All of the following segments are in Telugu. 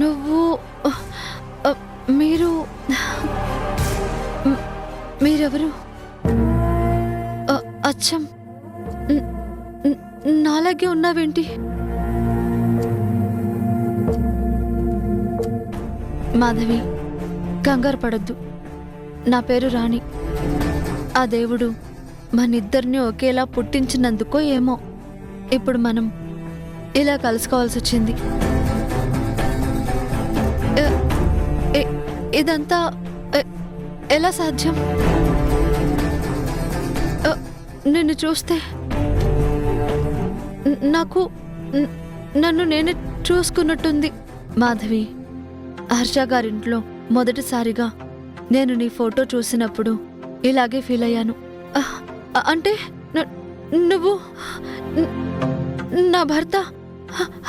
నువ్వు మీరు మీరెవరు? అచ్చం నాలాగే ఉన్నావేంటి? మాధవి, కంగారు పడొద్దు. నా పేరు రాణి. ఆ దేవుడు మనిద్దరిని ఒకేలా పుట్టించినందుకో ఏమో ఇప్పుడు మనం ఇలా కలుసుకోవాల్సి వచ్చింది. ఇదంతా ఎలా సాధ్యం? నిన్ను చూస్తే నాకు నన్ను నేనే చూసుకున్నట్టుంది. మాధవి, హర్ష గారింట్లో మొదటిసారిగా నేను నీ ఫోటో చూసినప్పుడు ఇలాగే ఫీల్ అయ్యాను. అంటే నువ్వు నా భర్త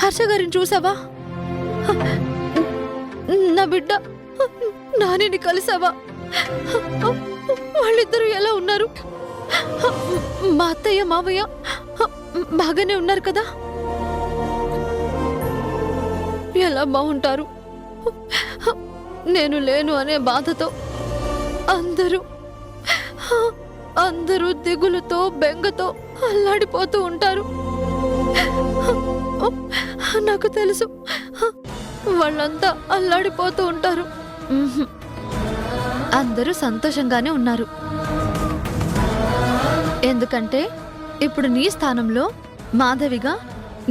హర్ష గారిని చూసావా? నా బిడ్డ నానిని కలిసావా? వాళ్ళిద్దరూ ఎలా ఉన్నారు? మా అత్తయ్య మావయ్య బాగానే ఉన్నారు కదా? ఎలా బాగుంటారు? నేను లేను అనే బాధతో అందరూ దిగులుతో బెంగతో అల్లాడిపోతూ ఉంటారు. నాకు తెలుసు, వాళ్ళంతా అల్లాడిపోతూ ఉంటారు. అందరూ సంతోషంగానే ఉన్నారు. ఎందుకంటే ఇప్పుడు నీ స్థానంలో మాధవిగా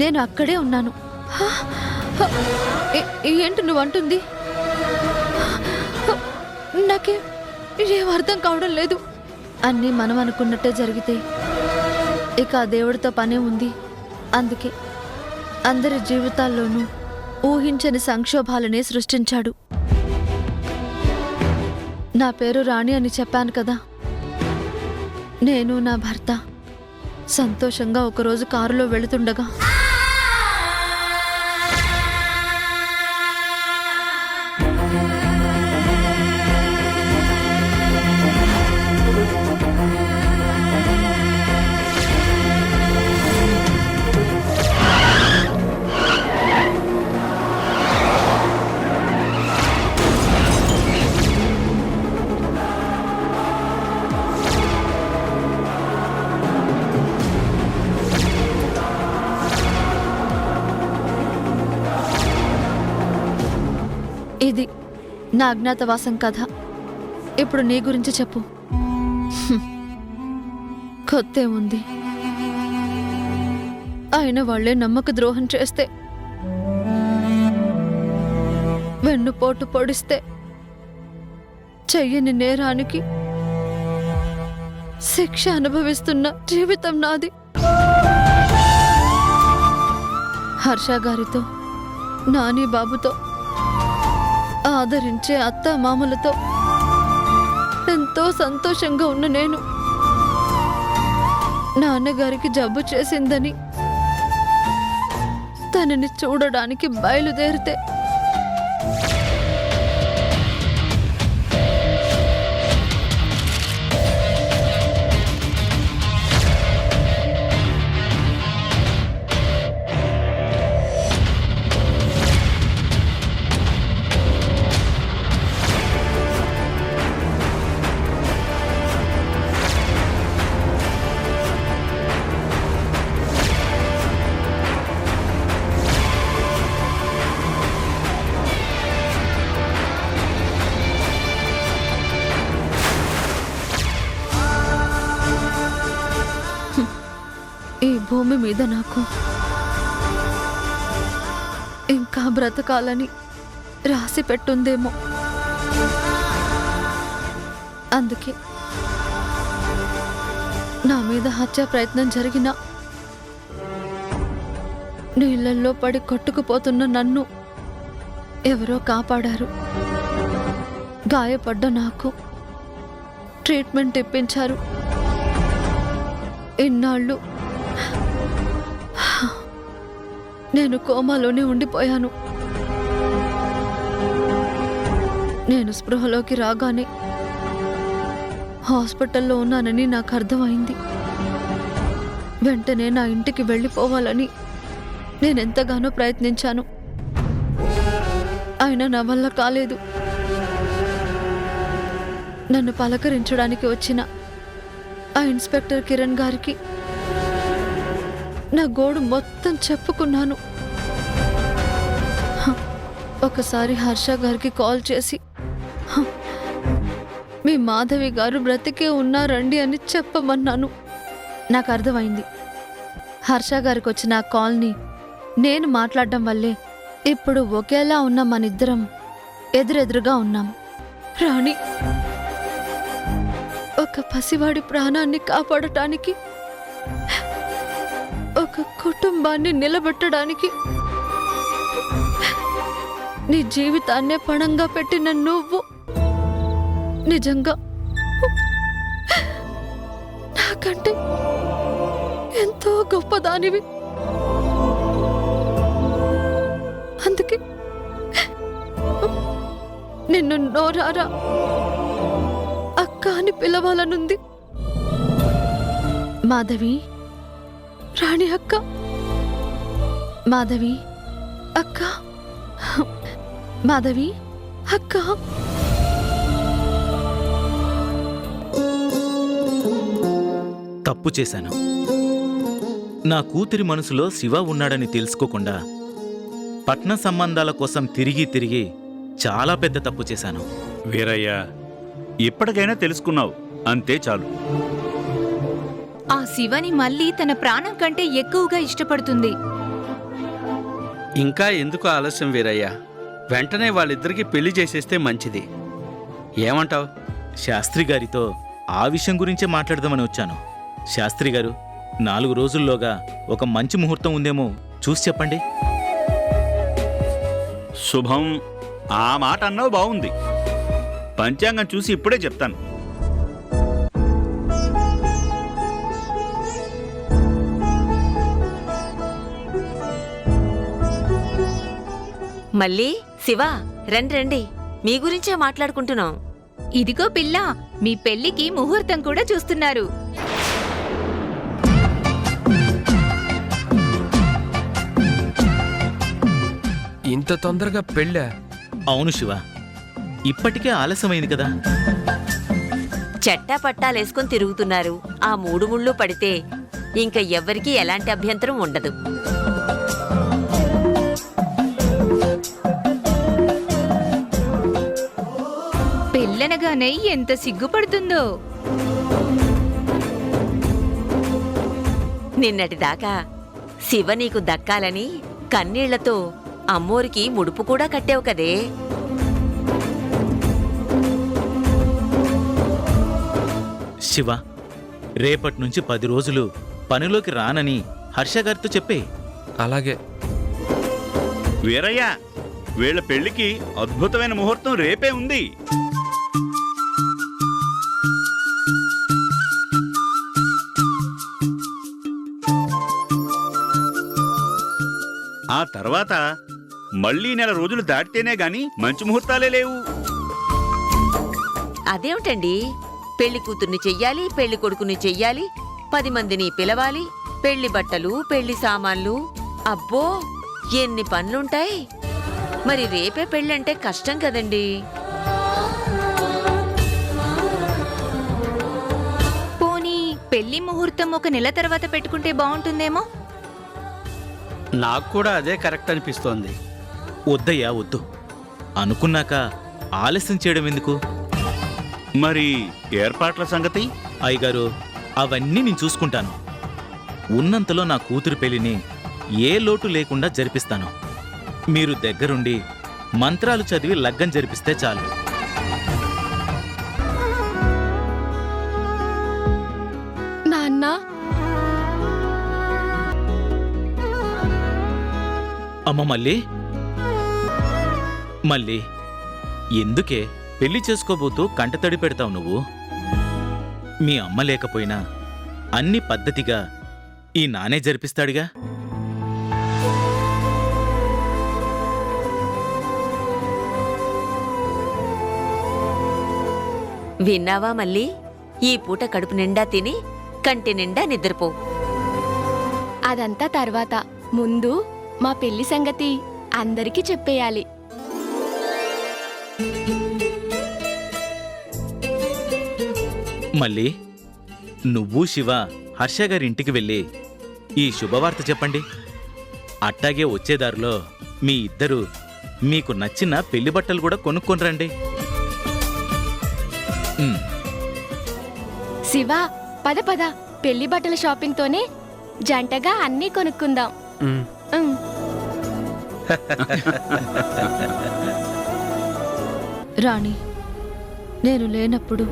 నేను అక్కడే ఉన్నాను. ఏంటి నువ్వు అంటుంది? నాకే ఏం అర్థం కావడం లేదు. అన్నీ మనం అనుకున్నట్టే జరిగితే ఇక ఆ దేవుడితో పనే ఉంది. అందుకే అందరి జీవితాల్లోనూ ఊహించని సంక్షోభాలనే సృష్టించాడు. నా పేరు రాణి అని చెప్పాను కదా. నేను నా భర్త సంతోషంగా ఒకరోజు కారులో వెళుతుండగా ఇది నా అజ్ఞాతవాసం కథ. ఇప్పుడు నీ గురించి చెప్పు. కొత్తే ఉంది. అయిన వాళ్లే నమ్మక ద్రోహం చేస్తే, వెన్నుపోటు పొడిస్తే, చెయ్యని నేరానికి శిక్ష అనుభవిస్తున్న జీవితం నాది. హర్ష గారితో, నాని బాబుతో, ఆదరించే అత్త మామలతో ఎంతో సంతోషంగా ఉన్న నేను నాన్నగారికి జబ్బు చేసిందని తనని చూడడానికి బయలుదేరితే ఈ భూమి మీద నాకు ఇంకా బ్రతకాలని రాసి పెట్టుందేమో. అందుకే నా మీద హత్య ప్రయత్నం జరిగినా నీళ్ళల్లో పడి కొట్టుకుపోతున్న నన్ను ఎవరో కాపాడారు. గాయపడ్డ నాకు ట్రీట్మెంట్ ఇప్పించారు. ఇన్నాళ్ళు నేను కోమాలోనే ఉండిపోయాను. నేను స్పృహలోకి రాగానే హాస్పిటల్లో ఉన్నానని నాకు అర్థమైంది. వెంటనే నా ఇంటికి వెళ్ళిపోవాలని నేనెంతగానో ప్రయత్నించాను. అయినా నా వల్ల కాలేదు. నన్ను పలకరించడానికి వచ్చిన ఆ ఇన్స్పెక్టర్ కిరణ్ గారికి నా గోడు మొత్తం చెప్పుకున్నాను. ఒకసారి హర్ష గారికి కాల్ చేసి మీ మాధవి గారు బ్రతికే ఉన్నారండి అని చెప్పమన్నాను. నాకు అర్థమైంది, హర్ష గారికి వచ్చిన ఆ కాల్ని నేను మాట్లాడడం వల్లే ఇప్పుడు ఒకేలా ఉన్న మనిద్దరం ఎదురెదురుగా ఉన్నాం. రాణి ఒక పసివాడి ప్రాణాన్ని కాపాడటానికి, ఒక కుటుంబాన్ని నిలబెట్టడానికి నీ జీవితాన్నే పణంగా పెట్టిన నువ్వు నిజంగా నాకంటే ఎంతో గొప్పదానివి. అందుకే నిన్ను నోరారా అక్క అని పిలవాలనుంది. మాధవి, రాణి అక్క, మాధవి అక్క, మాధవి అక్క. తప్పు చేశాను. నా కూతురి మనసులో శివ ఉన్నాడని తెలుసుకోకుండా పట్న సంబంధాల కోసం తిరిగి తిరిగి చాలా పెద్ద తప్పు చేశాను. వీరయ్య, ఇప్పటికైనా తెలుసుకున్నావు, అంతే చాలు. ఆ శివని మళ్ళీ తన ప్రాణం కంటే ఎక్కువగా ఇష్టపడుతుంది. ఇంకా ఎందుకు ఆలస్యం వీరయ్య? వెంటనే వాళ్ళిద్దరికీ పెళ్లి చేసేస్తే మంచిది. ఏమంటావ్? శాస్త్రి గారితో ఆ విషయం గురించే మాట్లాడదామని వచ్చాను. శాస్త్రి గారు, 4 రోజుల్లోగా ఒక మంచి ముహూర్తం ఉందేమో చూసి చెప్పండి. శుభం, ఆ మాట అన్నావు బావుంది. పంచాంగం చూసి ఇప్పుడే చెప్తాను. మళ్ళీ శివ, రండి, మీ గురించే మాట్లాడుకుంటున్నాం. ఇదిగో పిల్ల, మీ పెళ్లికి ముహూర్తం కూడా చూస్తున్నారు. ఇంత తొందరగా పెళ్ళా? అవును శివ, ఇప్పటికే ఆలస్యమైంది కదా. చెట్టా పట్టాలేసుకుని తిరుగుతున్నారు. ఆ 3 ముళ్ళు పడితే ఇంక ఎవ్వరికీ ఎలాంటి అభ్యంతరం ఉండదు. పెళ్ళనగానే ఎంత సిగ్గుపడుతుందో. నిన్నటిదాకా శివ నీకు దక్కాలని కన్నీళ్లతో అమ్మోరికి ముడుపు కూడా కట్టావు కదే. శివ, రేపటి నుంచి 10 రోజులు పనిలోకి రానని హర్ష గారితో చెప్పే. అలాగే. వీరయ్య, వీళ్ళ పెళ్లికి అద్భుతమైన ముహూర్తం రేపే ఉంది. ఆ తర్వాత మళ్ళీ 1 రోజులు దాటితేనే గాని మంచి ముహూర్తాలే లేవు. అదేమిటండి, పెళ్లి కూతుర్ని చెయ్యాలి, పెళ్లి కొడుకుని చెయ్యాలి, 10 మందిని పిలవాలి, పెళ్లి బట్టలు, పెళ్లి సామాన్లు, అబ్బో ఎన్ని పనులుంటాయి. మరి రేపే పెళ్ళంటే కష్టం కదండి. పోనీ పెళ్లి ముహూర్తం 1 నెల తర్వాత పెట్టుకుంటే బాగుంటుందేమో. నాకు కూడా అదే కరెక్ట్ అనిపిస్తోంది. వద్దయ్యా, వద్దు. అనుకున్నాక ఆలస్యం చేయడం ఎందుకు? మరి ఏర్పాట్ల సంగతి? అయ్యగారు, అవన్నీ నేను చూసుకుంటాను. ఉన్నంతలో నా కూతురు పెళ్లిని ఏ లోటు లేకుండా జరిపిస్తాను. మీరు దగ్గరుండి మంత్రాలు చదివి లగ్గం జరిపిస్తే చాలు. నాన్న, అమ్మ మళ్ళీ ఎందుకే పెళ్లి చేసుకోబోతూ కంటతడి పెడతావు నువ్వు? మీ అమ్మ లేకపోయినా అన్ని పద్ధతిగా ఈ నానే జరిపిస్తాడుగా. విన్నావా మళ్ళీ? ఈ పూట కడుపు నిండా తిని కంటి నిండా నిద్రపో. అదంతా తర్వాత. ముందు మా పెళ్లి సంగతి అందరికీ చెప్పేయాలి. మళ్ళీ నువ్వు శివ హర్ష గారి ఇంటికి వెళ్ళి ఈ శుభవార్త చెప్పండి. అట్టాగే వచ్చేదారిలో మీ ఇద్దరు మీకు నచ్చిన పెళ్లి బట్టలు కూడా కొనుక్కొని రండి. శివ, పద పద, పెళ్లి బట్టల షాపింగ్ తోనే జంటగా అన్నీ కొనుక్కుందాం. ఉమ్. రాణి, నేను లేనప్పుడు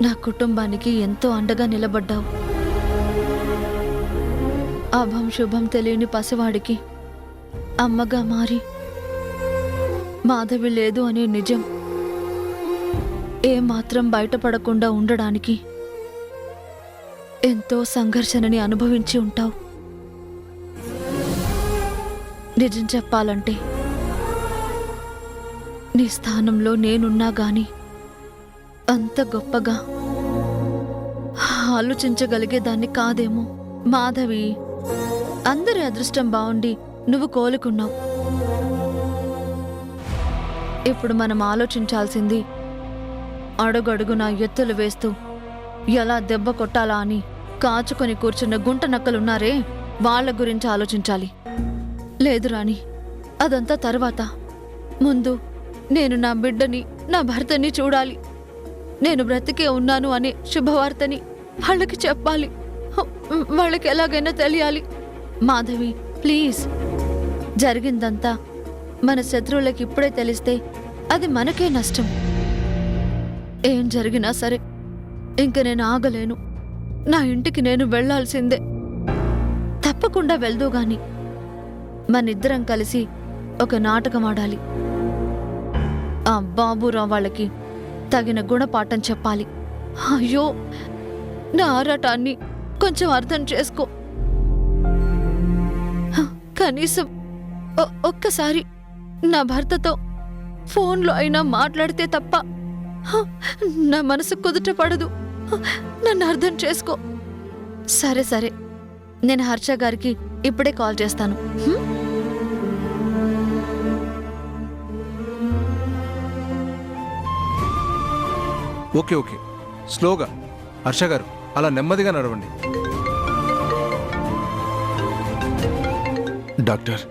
నా కుటుంబానికి ఎంతో అండగా నిలబడ్డావు. అభం శుభం తెలియని పసివాడికి అమ్మగా మారి మాధవి లేదు అనే నిజం ఏమాత్రం బయటపడకుండా ఉండడానికి ఎంతో సంఘర్షణని అనుభవించి ఉంటావు. నిజం చెప్పాలంటే నీ స్థానంలో నేనున్నా గాని అంత గొప్పగా ఆలోచించగలిగేదాన్ని కాదేమో. మాధవి, అందరి అదృష్టం బావుండి నువ్వు కోలుకున్నావు. ఇప్పుడు మనం ఆలోచించాల్సింది అడుగడుగున ఎత్తులు వేస్తూ ఎలా దెబ్బ కొట్టాలా అని కాచుకొని కూర్చున్న గుంట నక్కలున్నారే, వాళ్ళ గురించి ఆలోచించాలి. లేదు రాణి, అదంతా తర్వాత. ముందు నేను నా బిడ్డని, నా భర్తని చూడాలి. నేను బ్రతికే ఉన్నాను అనే శుభవార్తని వాళ్ళకి చెప్పాలి. వాళ్ళకి ఎలాగైనా తెలియాలి. మాధవి, ప్లీజ్, జరిగిందంతా మన శత్రువులకి ఇప్పుడే తెలిస్తే అది మనకే నష్టం. ఏం జరిగినా సరే ఇంక నేను ఆగలేను. నా ఇంటికి నేను వెళ్లాల్సిందే. తప్పకుండా వెళ్దూ గాని మనిద్దరం కలిసి ఒక నాటకం ఆడాలి. ఆ బాబురావు వాళ్ళకి తగిన గుణపాఠం చెప్పాలి. అయ్యో, నా ఆరాటాన్ని కొంచెం అర్థం చేసుకో. కనీసం ఒక్కసారి నా భర్తతో ఫోన్లో అయినా మాట్లాడితే తప్ప నా మనసు కుదుట పడదు. నన్ను అర్థం చేసుకో. సరే సరే, నేను హర్ష గారికి ఇప్పుడే కాల్ చేస్తాను. ఓకే ఓకే, స్లోగా. హర్ష గారు, అలా నెమ్మదిగా నడవండి. డాక్టర్,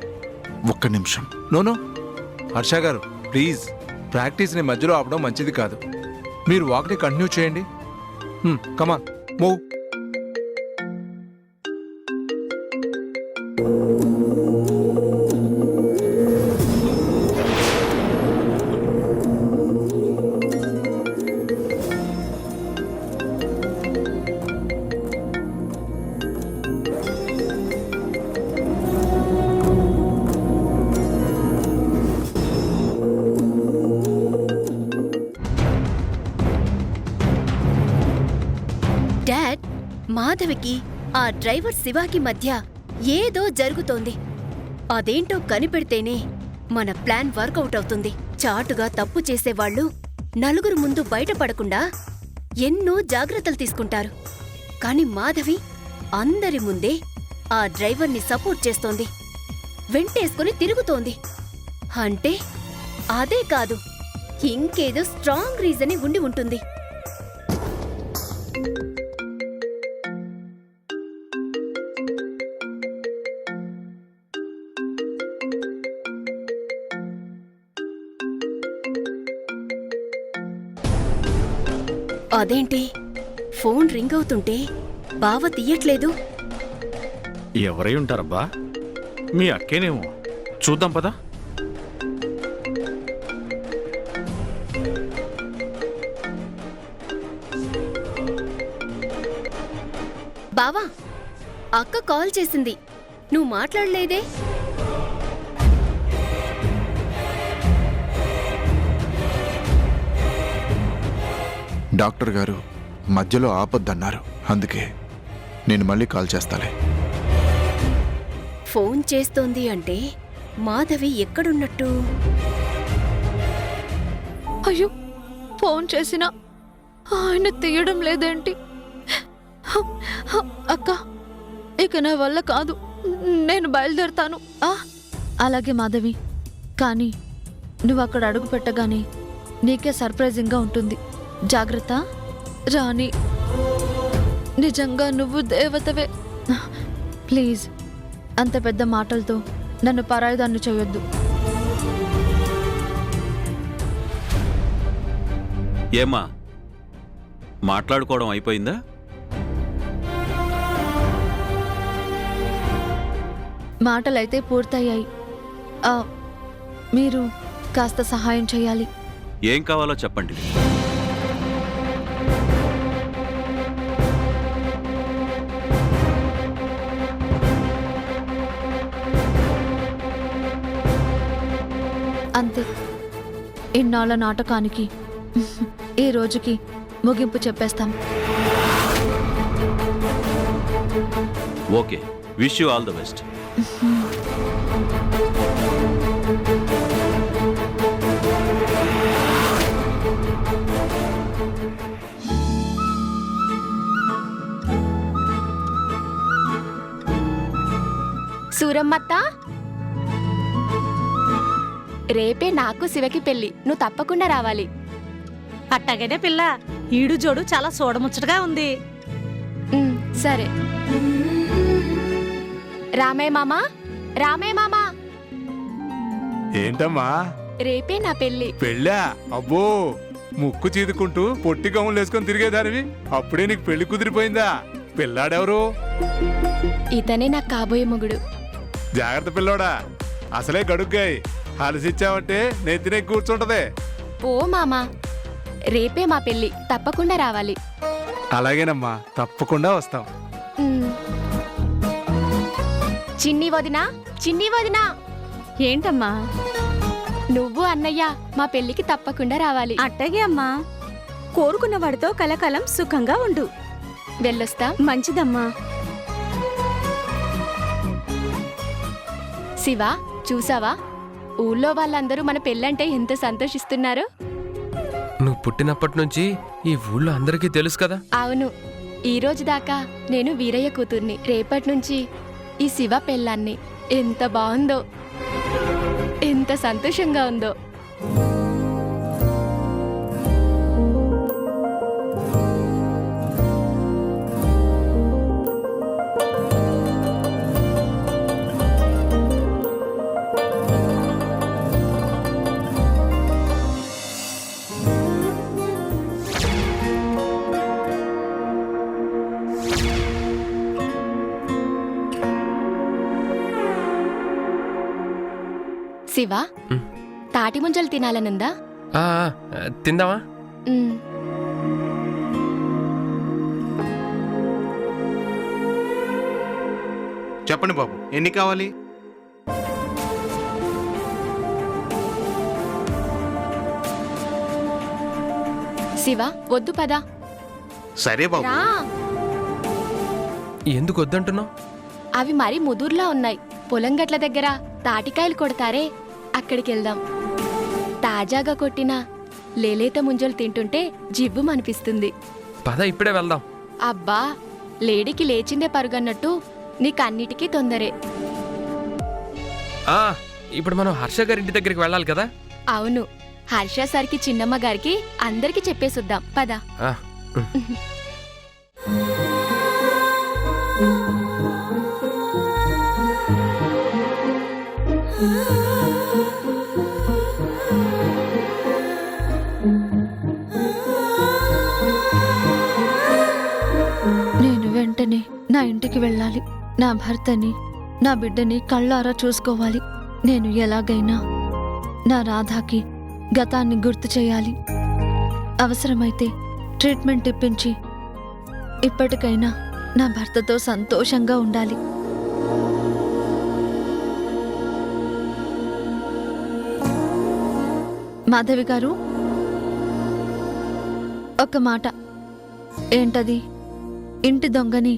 ఒక్క నిమిషం. నో, హర్ష గారు ప్లీజ్, ప్రాక్టీస్ని మధ్యలో ఆపడం మంచిది కాదు. మీరు వాక్ని కంటిన్యూ చేయండి. కమాన్, మూవ్. డాడ్, మాధవికి ఆ డ్రైవర్ శివాకి మధ్య ఏదో జరుగుతోంది. అదేంటో కనిపెడితేనే మన ప్లాన్ వర్కౌట్ అవుతుంది. చాటుగా తప్పు చేసేవాళ్లు నలుగురు ముందు బయటపడకుండా ఎన్నో జాగ్రత్తలు తీసుకుంటారు. కాని మాధవి అందరి ముందే ఆ డ్రైవర్ని సపోర్ట్ చేస్తోంది, వెంటేసుకుని తిరుగుతోంది. అంటే అదే కాదు, ఇంకేదో స్ట్రాంగ్ రీజనే ఉండి ఉంటుంది. అదేంటి, ఫోన్ రింగ్ అవుతుంటే బావ తీయట్లేదు? ఎవరై ఉంటారబ్బా? మీ అక్కేనేమో. చూద్దాం పదా. బావా, అక్క కాల్ చేసింది, నువ్వు మాట్లాడలేదే? డాక్టర్ గారు మధ్యలో ఆపొద్దన్నారు, అందుకే. నేను మళ్ళీ కాల్ చేస్తాలే. ఫోన్ చేస్తోంది అంటే మాధవి ఎక్కడున్నట్టు? అయ్యో, ఫోన్ చేసినా ఆయన తీయడం లేదేంటి? అక్క, ఇక నా వల్ల కాదు, నేను బయలుదేరుతాను. అలాగే మాధవి, కానీ నువ్వు అక్కడ అడుగు పెట్టగానే నీకే సర్ప్రైజింగ్గా ఉంటుంది. జాగ్రత్త. రాణి, నిజంగా నువ్వు దేవతవే. ప్లీజ్, అంత పెద్ద మాటలతో నన్ను పరాయిదాన్ని చేయొద్దు. ఏమ్మా, మాట్లాడుకోవడం అయిపోయిందా? మాటలైతే పూర్తయ్యాయి. మీరు కాస్త సహాయం చేయాలి. ఏం కావాలో చెప్పండి. అంతే, ఇన్నాళ్ళ నాటకానికి ఈ రోజుకి ముగింపు చెప్పేస్తాం. Okay, wish you all the best. సూరమ్మత్త, రేపే నాకు శివకి పెళ్లి, నువ్వు తప్పకుండా రావాలి. అట్టగనే పిల్ల, ఈడు జోడు చాలా చూడముచ్చటగా ఉంది. సరే. రామయ్య మామా, రామయ్య మామా. ఏంటమ్మా? రేపే నా పెళ్లి. పెళ్ళా? అబ్బో, ముక్కు చీదుకుంటూ పొట్టి గౌన్లు వేసుకొని తిరిగేదానివి, అప్పుడే నీకు పెళ్లి కుదిరిపోయిందా? పిల్లాడెవరు? ఇతనే నాకు కాబోయే మొగుడు. జాగ్రత్త పిల్లోడా, అసలే గడుగ్గాయి, అలసిచ్చావంటే నెత్తినే కూర్చుంటదే. ఓ మామా, రేపే మా పెళ్లి, తప్పకుండా రావాలి. అలాగేనమ్మా, తప్పకుండా వస్తాం. చిన్ని వదినా, చిన్ని వదినా. ఏంటమ్మా? నువ్వు అన్నయ్య మా పెళ్లికి తప్పకుండా రావాలి. అట్టగే అమ్మా, కోరుకున్న వాడితో కలకాలం సుఖంగా ఉండు. వెళ్ళొస్తా. మంచిదమ్మా. శివ, చూసావా, ఊళ్ళో వాళ్ళందరూ మన పెళ్ళంటే ఎంత సంతోషిస్తున్నారో. నువ్వు పుట్టినప్పటి నుంచి ఈ ఊళ్ళో అందరికీ తెలుసు కదా. అవును, ఈ రోజు దాకా నేను వీరయ్య కూతుర్ని, రేపటి నుంచి ఈ శివ పెళ్ళాన్ని. ఎంత బాగుందో, ఎంత సంతోషంగా ఉందో. శివ, తాటి ముంజలు తినాలనుందా? తిందామా? చెప్పండి బాబు, ఎన్ని కావాలి? శివ, వద్దు పదా. సరే బాబు. రా. ఎందుకు వద్దంటున్నావు? అవి మరీ ముదుర్లా ఉన్నాయి. పొలం గట్ల దగ్గర తాటికాయలు కొడతారే, అక్కడికి వెళ్దాం. తాజాగా కొట్టిన లేలేత ముంజలు తింటుంటే జివ్వుమనిపిస్తుంది. పద, ఇప్పుడే వెళ్దాం. అబ్బా, లేడీకి లేచిందే పరుగన్నట్టు నీకన్నిటికీ తొందరే. ఇప్పుడు మనం హర్ష గారింటి దగ్గరికి వెళ్ళాలి కదా. అవును, హర్ష సార్కి, చిన్నమ్మ గారికి అందరికి చెప్పేసొద్దాం. పద. నేను వెంటనే నా ఇంటికి వెళ్ళాలి. నా భర్తని, నా బిడ్డని కళ్ళారా చూసుకోవాలి. నేను ఎలాగైనా నా రాధాకి గతాన్ని గుర్తు చేయాలి. అవసరమైతే ట్రీట్మెంట్ ఇప్పించి ఇప్పటికైనా నా భర్తతో సంతోషంగా ఉండాలి. మాధవి గారు, ఒక మాట. ఏంటది? ఇంటి దొంగని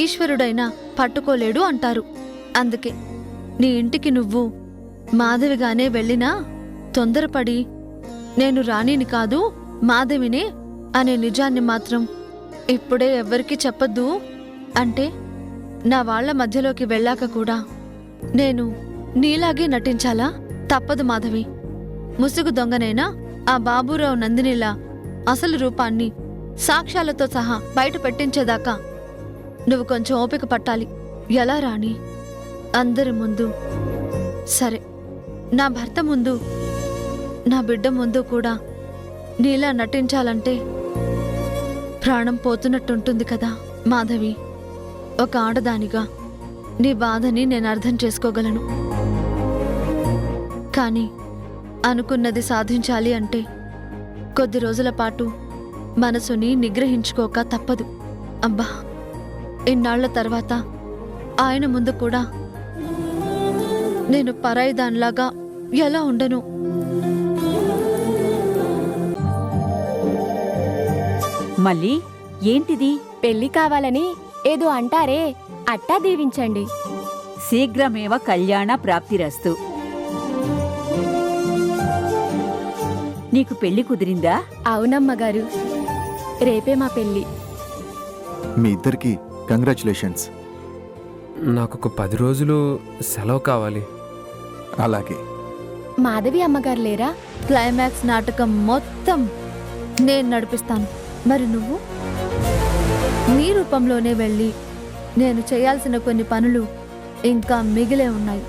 ఈశ్వరుడైనా పట్టుకోలేడు అంటారు. అందుకే నీ ఇంటికి నువ్వు మాధవిగానే వెళ్ళినా తొందరపడి నేను రాణిని కాదు మాధవినే అనే నిజాన్ని మాత్రం ఇప్పుడే ఎవ్వరికీ చెప్పొద్దు. అంటే నా వాళ్ల మధ్యలోకి వెళ్ళాక కూడా నేను నీలాగే నటించాలా? తప్పదు మాధవి. ముసుగు దొంగనైనా ఆ బాబూరావు నందినిలా అసలు రూపాన్ని సాక్ష్యాలతో సహా బయట పెట్టించేదాకా నువ్వు కొంచెం ఓపిక పట్టాలి. ఎలా రాణి? అందరి ముందు, సరే నా భర్త ముందు, నా బిడ్డ ముందు కూడా నీలా నటించాలంటే ప్రాణం పోతున్నట్టుంటుంది కదా మాధవి. ఒక ఆడదానిగా నీ బాధని నేను అర్థం చేసుకోగలను. కానీ అనుకున్నది సాధించాలి అంటే కొద్ది రోజుల పాటు మనసుని నిగ్రహించుకోక తప్పదు. అబ్బా, ఇన్నాళ్ల తర్వాత ఆయన ముందు కూడా నేను పరాయిదానిలాగా ఎలా ఉండను? మళ్ళీ ఏంటిది? పెళ్లి కావాలని ఏదో అంటారే, అట్టా దీవించండి. శీఘ్రమేవ కళ్యాణ ప్రాప్తిరస్తు. నీకు పెళ్లి కుదిరిందా? అవునమ్మగారు, రేపే మా పెళ్లి. మీ ఇద్దరికి కంగ్రాచులేషన్స్. నాకు ఒక 10 రోజులు సెలవు కావాలి. అలాగే. మాధవి అమ్మగారు లేరా? క్లైమాక్స్ నాటకం మొత్తం నేను నడిపిస్తాను. మరి నువ్వు నీ రూపంలోనే వెళ్ళి నేను చేయాల్సిన కొన్ని పనులు ఇంకా మిగిలే ఉన్నాయి.